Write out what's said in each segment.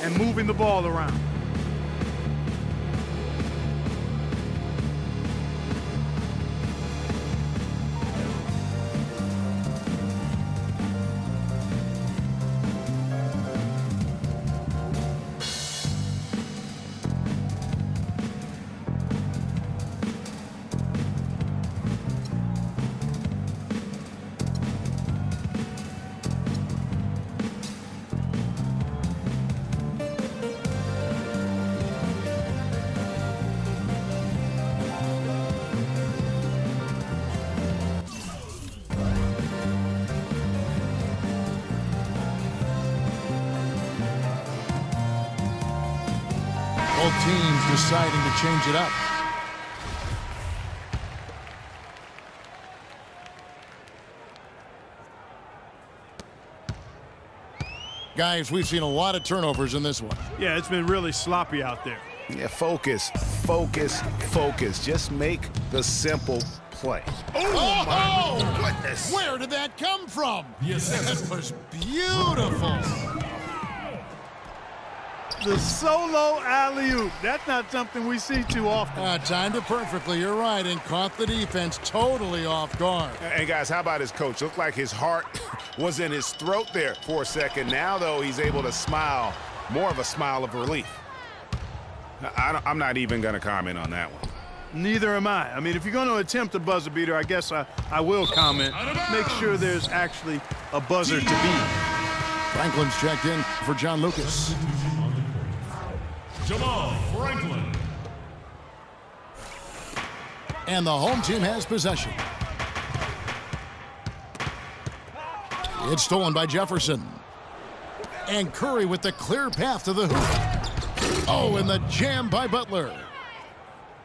and moving the ball around. Both teams deciding to change it up. Guys, we've seen a lot of turnovers in this one. Yeah, it's been really sloppy out there. Yeah, focus, focus, focus. Just make the simple play. Oh, my goodness. Where did that come from? Yes, that was beautiful. The solo alley-oop. That's not something we see too often. Timed it perfectly, you're right, and caught the defense totally off guard. Hey, guys, how about his coach? Looked like his heart was in his throat there for a second. Now, though, he's able to smile, more of a smile of relief. I'm not even going to comment on that one. Neither am I. I mean, if you're going to attempt a buzzer beater, I guess I will comment. Make sure there's actually a buzzer to beat. Franklin's checked in for John Lucas. Jamal Franklin. And the home team has possession. It's stolen by Jefferson. And Curry with the clear path to the hoop. Oh, and the jam by Butler.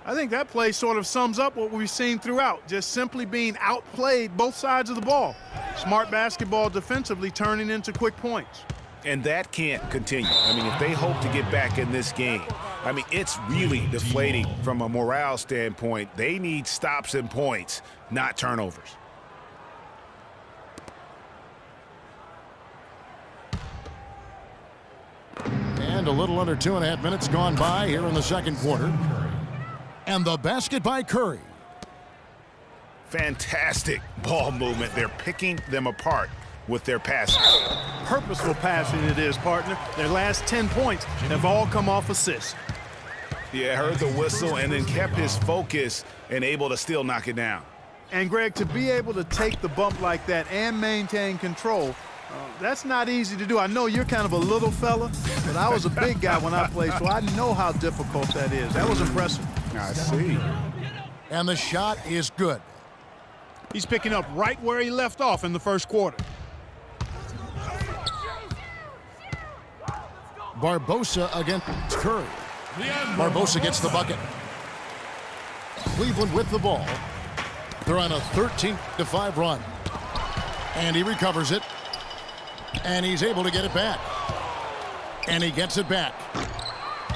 I think that play sort of sums up what we've seen throughout, just simply being outplayed both sides of the ball. Smart basketball defensively turning into quick points. And that can't continue. I mean, if they hope to get back in this game, I mean, it's really deflating from a morale standpoint. They need stops and points, not turnovers. And a little under 2.5 minutes gone by here in the second quarter. And the basket by Curry. Fantastic ball movement. They're picking them apart with their passing. Purposeful passing it is, partner. Their last 10 points have all come off assists. Yeah, heard the whistle and then kept his focus and able to still knock it down. And, Greg, to be able to take the bump like that and maintain control, that's not easy to do. I know you're kind of a little fella, but I was a big guy when I played, so I know how difficult that is. That was impressive. I see. And the shot is good. He's picking up right where he left off in the first quarter. Barbosa against Curry. Barbosa gets the bucket. Cleveland with the ball. They're on a 13-5 run. And he recovers it. And he's able to get it back. And he gets it back.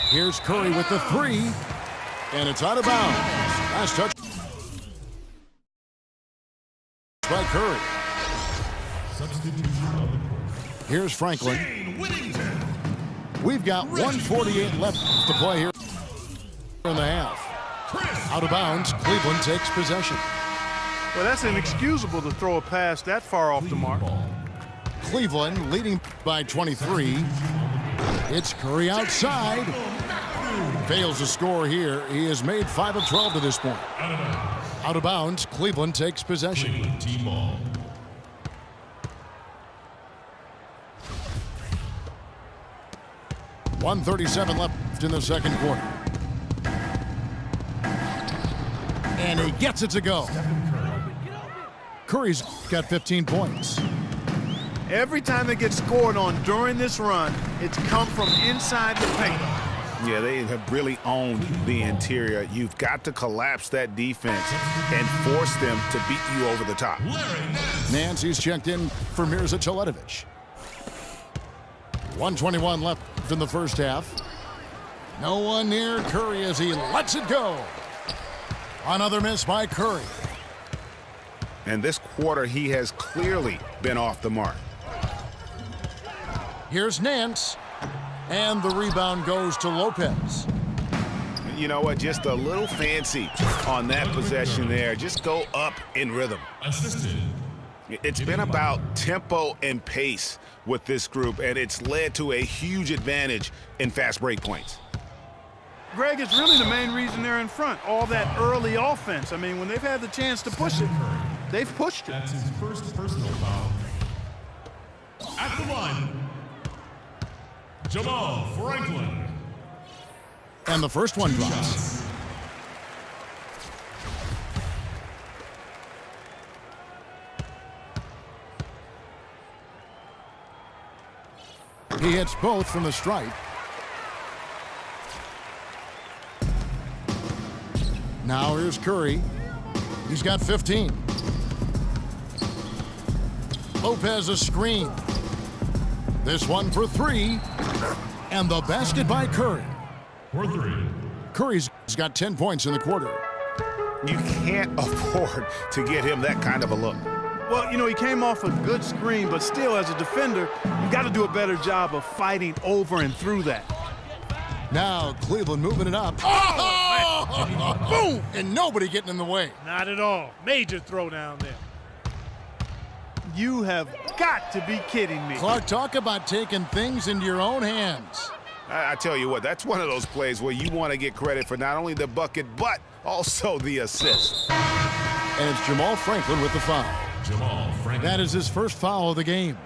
Here's Curry with the three. And it's out of bounds. Last touch by Curry. Here's Franklin. We've got 1:48 left to play here in the half. Out of bounds, Cleveland takes possession. Well, that's inexcusable to throw a pass that far off the mark. Cleveland leading by 23. It's Curry outside. Fails to score here. He has made 5 of 12 to this point. Out of bounds, Cleveland takes possession. 1:37 left in the second quarter. And he gets it to go. Curry's got 15 points. Every time they get scored on during this run, it's come from inside the paint. Yeah, they have really owned the interior. You've got to collapse that defense and force them to beat you over the top. Nancy's checked in for Mirza Teletovic. 1:21 left in the first half. No one near Curry as he lets it go. Another miss by Curry. And this quarter, he has clearly been off the mark. Here's Nance. And the rebound goes to Lopez. You know what? Just a little fancy on that possession there. Just go up in rhythm. Assisted. It's been about tempo and pace with this group, and it's led to a huge advantage in fast break points. Greg, it's really the main reason they're in front. All that early offense. I mean, when they've had the chance to push it, they've pushed it. That's his first personal foul. At the line, Jamal Franklin. And the first one drops. He hits both from the stripe. Now here's Curry. He's got 15. Lopez a screen. This one for three. And the basket by Curry. For three. Curry's got 10 points in the quarter. You can't afford to get him that kind of a look. Well, you know, he came off a good screen, but still, as a defender, you've got to do a better job of fighting over and through that. Now Cleveland moving it up. Oh! Boom! And nobody getting in the way. Not at all. Major throwdown there. You have got to be kidding me. Clark, talk about taking things into your own hands. I tell you what, that's one of those plays where you want to get credit for not only the bucket, but also the assist. And it's Jamal Franklin with the foul. Jamal Franklin. That is his first foul of the game.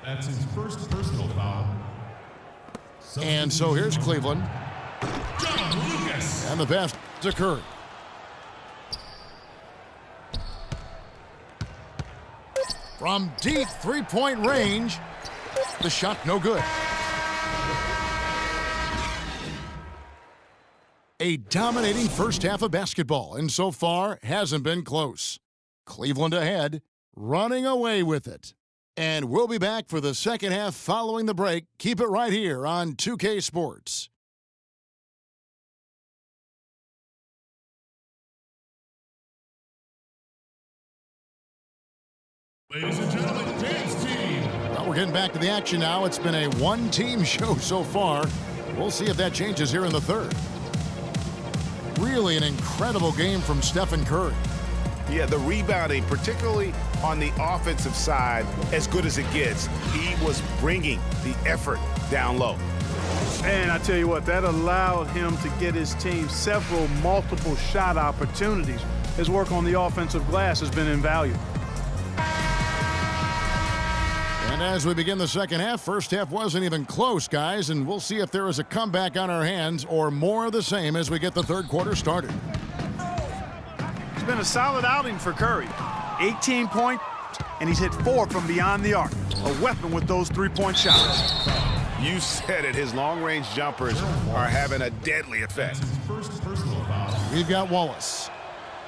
That's his first personal foul. And so here's Cleveland. John Lucas. And the pass to Curry. From deep three-point range, the shot no good. A dominating first half of basketball, and so far hasn't been close. Cleveland ahead, running away with it. And we'll be back for the second half following the break. Keep it right here on 2K Sports. Ladies and gentlemen, James team. Well, we're getting back to the action now. It's been a one-team show so far. We'll see if that changes here in the third. Really an incredible game from Stephen Curry. Yeah, the rebounding, particularly on the offensive side, as good as it gets. He was bringing the effort down low. And I tell you what, that allowed him to get his team several multiple shot opportunities. His work on the offensive glass has been invaluable. And as we begin the second half, first half wasn't even close, guys, and we'll see if there is a comeback on our hands or more of the same as we get the third quarter started. It's been a solid outing for Curry. 18 points, and he's hit 4 from beyond the arc. A weapon with those three-point shots. You said it, his long-range jumpers are having a deadly effect. That's his first personal foul. We've got Wallace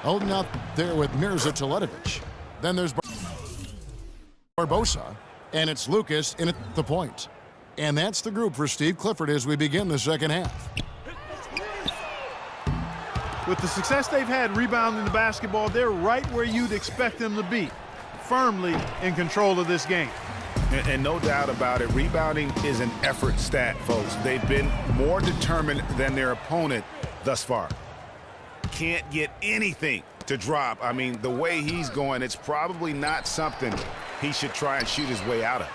holding out there with Mirza Teletovic. Then there's Barbosa, and it's Lucas in at the point. And that's the group for Steve Clifford as we begin the second half. With the success they've had rebounding the basketball, they're right where you'd expect them to be, firmly in control of this game. And no doubt about it, rebounding is an effort stat, folks. They've been more determined than their opponent thus far. Can't get anything to drop. I mean, the way he's going, it's probably not something he should try and shoot his way out of.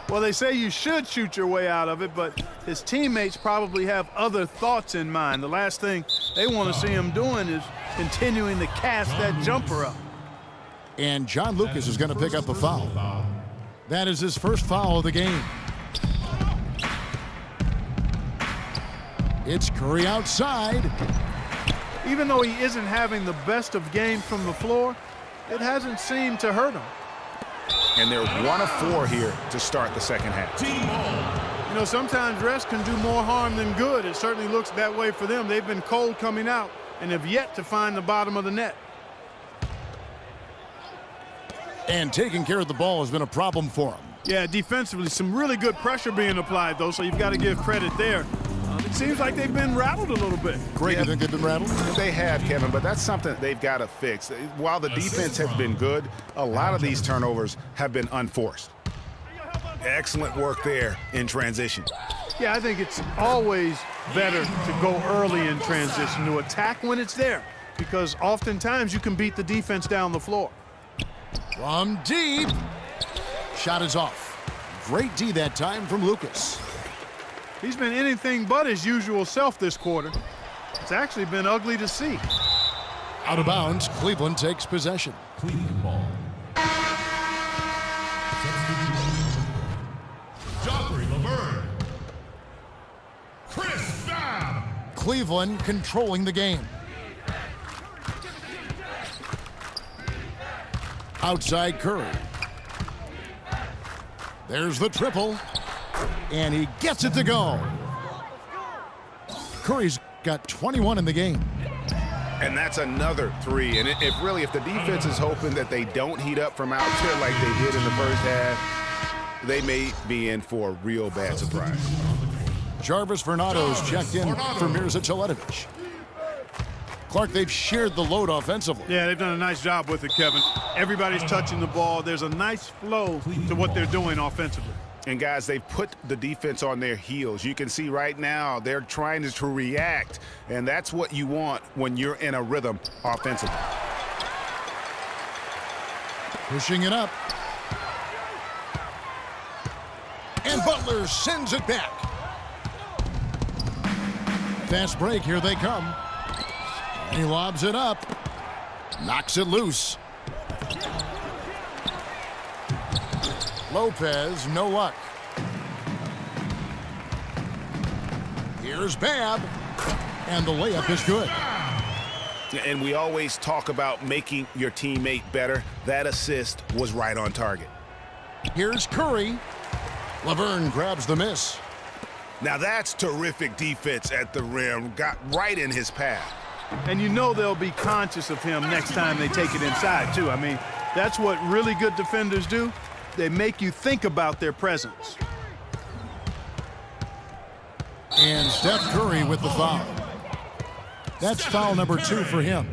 Well, they say you should shoot your way out of it, but his teammates probably have other thoughts in mind. The last thing they want to see him doing is continuing to cast that jumper up. And John Lucas is going to pick up a foul. That is his first foul of the game. It's Curry outside. Even though he isn't having the best of games from the floor, it hasn't seemed to hurt him. And they're 1 of 4 here to start the second half. Team ball. You know, sometimes rest can do more harm than good. It certainly looks that way for them. They've been cold coming out and have yet to find the bottom of the net. And taking care of the ball has been a problem for him. Yeah, defensively, some really good pressure being applied, though, so you've got to give credit there. It seems like they've been rattled a little bit. Greg, you think they've been rattled? They have, Kevin, but that's something that they've got to fix. While the defense has been good, a lot of these turnovers have been unforced. Excellent work there in transition. Yeah, I think it's always better to go early in transition, to attack when it's there, because oftentimes you can beat the defense down the floor. From deep. Shot is off. Great D that time from Lucas. He's been anything but his usual self this quarter. It's actually been ugly to see. Out of bounds, Cleveland takes possession. Cleveland ball. Joffrey Laverne. Chris Babb. Cleveland controlling the game. Outside Curry. There's the triple. And he gets it to go. Curry's got 21 in the game. And that's another three. And if the defense is hoping that they don't heat up from out there like they did in the first half, they may be in for a real bad surprise. Jarvis Vernado's checked in for Mirza Teletovic. Clark, they've shared the load offensively. Yeah, they've done a nice job with it, Kevin. Everybody's touching the ball. There's a nice flow to what they're doing offensively. And guys, they've put the defense on their heels. You can see right now they're trying to react, and that's what you want when you're in a rhythm offensively. Pushing it up. And Butler sends it back. Fast break, here they come. He lobs it up. Knocks it loose. Lopez, no luck. Here's Babb. And the layup is good. And we always talk about making your teammate better. That assist was right on target. Here's Curry. Laverne grabs the miss. Now that's terrific defense at the rim. Got right in his path. And you know they'll be conscious of him next time they take it inside, too. I mean, that's what really good defenders do. They make you think about their presence. And Steph Curry with the foul. That's foul number 2 for him.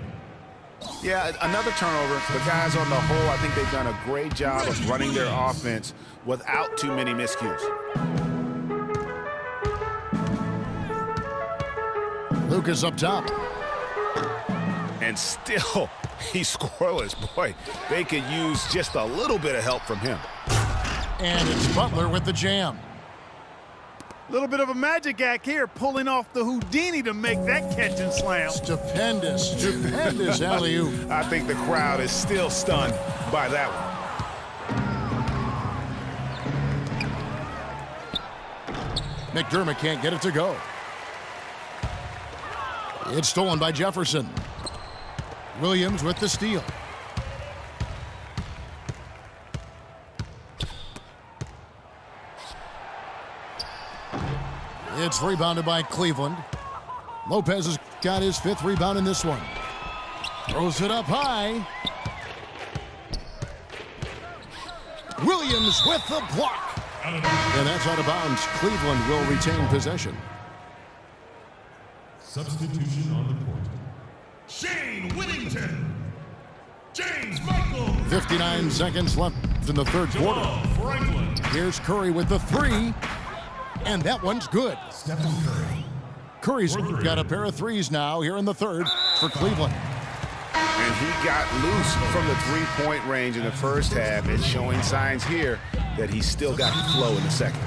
Yeah, another turnover. The guys on the whole, I think they've done a great job of running their offense without too many miscues. Lucas up top. And still, he's scoreless. Boy, they could use just a little bit of help from him. And it's Butler with the jam. A little bit of a magic act here, pulling off the Houdini to make that catch and slam. Stupendous alley-oop. I think the crowd is still stunned by that one. McDermott can't get it to go. It's stolen by Jefferson. Williams with the steal. It's rebounded by Cleveland. Lopez has got his 5th rebound in this one. Throws it up high. Williams with the block. And that's out of bounds. Cleveland will retain possession. Substitution on the court. Shane Whittington. James Michael. 59 seconds left in the third quarter. Jamal Franklin. Here's Curry with the 3. And that one's good. Stephen Curry. Curry's got a pair of 3s now here in the third for Cleveland. And he got loose from the three-point range in the first half. It's showing signs here that he's still got the flow in the second.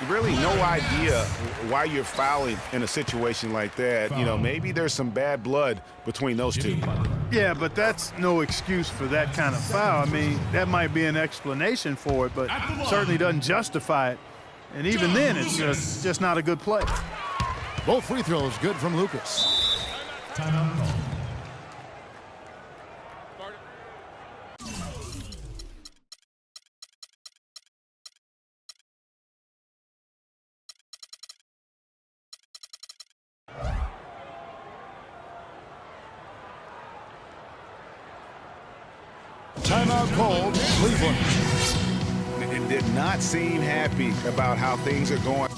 Really no idea why you're fouling in a situation like that. You know, maybe there's some bad blood between those two. Yeah, but that's no excuse for that kind of foul. I mean, that might be an explanation for it, but certainly doesn't justify it. And even then, it's just not a good play. Both free throws good from Lucas. Timeout call. Timeout called, Cleveland. It did not seem happy about how things are going.